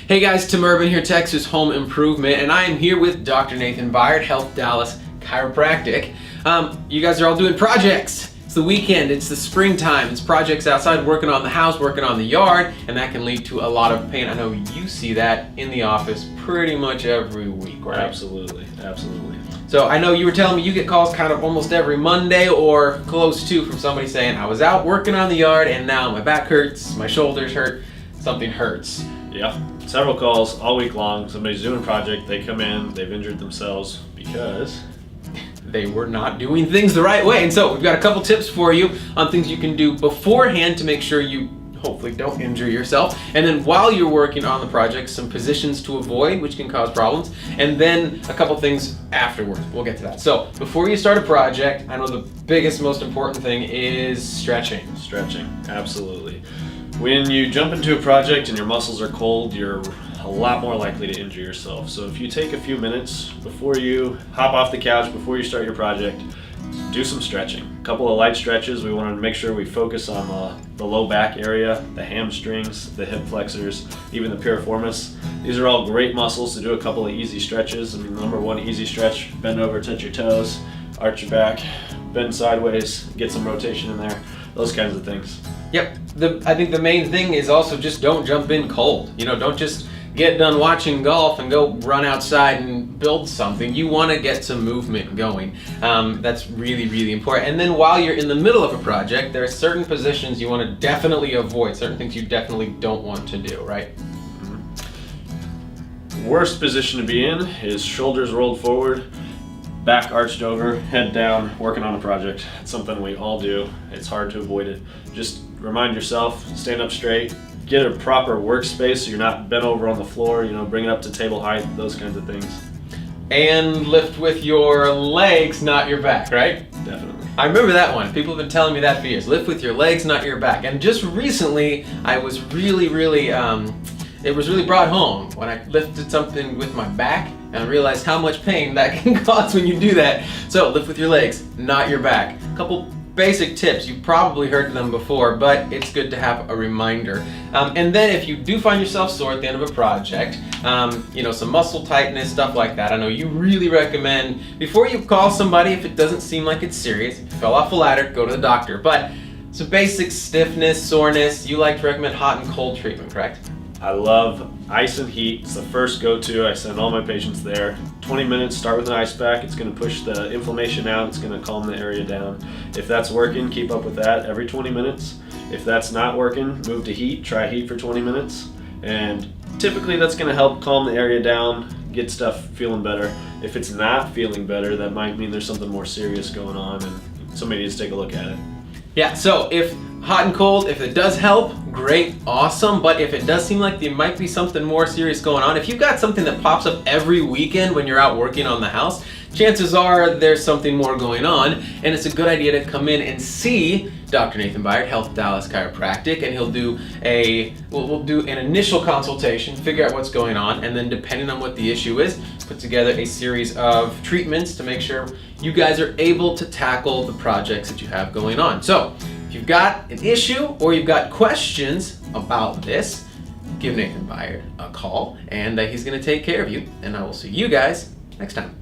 Hey guys, Tim Urban here, Texas Home Improvement, and I am here with Dr. Nathan Byard, Health Dallas Chiropractic. You guys are all doing projects. It's the weekend, it's the springtime, it's projects outside, working on the house, working on the yard, and that can lead to a lot of pain. I know you see that in the office pretty much every week, right? Absolutely, absolutely. So I know you were telling me you get calls kind of almost every Monday or close to from somebody saying, I was out working on the yard and now my back hurts, my shoulders hurt, something hurts. Yeah, several calls all week long. Somebody's doing a project, they come in, they've injured themselves because they were not doing things the right way. And so we've got a couple tips for you on things you can do beforehand to make sure you hopefully don't injure yourself. And then while you're working on the project, some positions to avoid, which can cause problems. And then a couple things afterwards. We'll get to that. So before you start a project, I know the biggest, most important thing is stretching. Stretching, absolutely. When you jump into a project and your muscles are cold, you're a lot more likely to injure yourself. So if you take a few minutes before you hop off the couch, before you start your project, do some stretching. A couple of light stretches. We want to make sure we focus on the low back area, the hamstrings, the hip flexors, even the piriformis. These are all great muscles to do a couple of easy stretches. I mean, number one easy stretch, bend over, touch your toes, arch your back, bend sideways, get some rotation in there, those kinds of things. Yep. I think the main thing is also just don't jump in cold. You know, don't just get done watching golf and go run outside and build something. You want to get some movement going. That's really, really important. And then while you're in the middle of a project, there are certain positions you want to definitely avoid, certain things you definitely don't want to do, right? Worst position to be in is shoulders rolled forward, back arched over, head down, working on a project. It's something we all do. It's hard to avoid it. Just remind yourself, stand up straight, get a proper workspace so you're not bent over on the floor, bring it up to table height, those kinds of things. And lift with your legs, not your back, right? Definitely. I remember that one. People have been telling me that for years. Lift with your legs, not your back. And just recently, I was really, it was really brought home when I lifted something with my back and I realized how much pain that can cause when you do that. So lift with your legs, not your back. A couple basic tips. You've probably heard them before, but it's good to have a reminder. And then if you do find yourself sore at the end of a project, some muscle tightness, stuff like that, I know you really recommend, before you call somebody, if it doesn't seem like it's serious, if you fell off a ladder, go to the doctor. But some basic stiffness, soreness, you like to recommend hot and cold treatment, correct? I love ice and heat. It's the first go-to. I send all my patients there. 20 minutes, start with an ice pack. It's going to push the inflammation out. It's going to calm the area down. If that's working, keep up with that every 20 minutes. If that's not working, move to heat. Try heat for 20 minutes. And typically that's going to help calm the area down, get stuff feeling better. If it's not feeling better, that might mean there's something more serious going on and somebody needs to take a look at it. Yeah, so if hot and cold, if it does help, great, awesome. But if it does seem like there might be something more serious going on, if you've got something that pops up every weekend when you're out working on the house, chances are there's something more going on, and it's a good idea to come in and see Dr. Nathan Byard, Health Dallas Chiropractic, and he'll do we'll do an initial consultation, figure out what's going on, and then depending on what the issue is, put together a series of treatments to make sure you guys are able to tackle the projects that you have going on. So if you've got an issue or you've got questions about this, give Nathan Byard a call, and he's going to take care of you, and I will see you guys next time.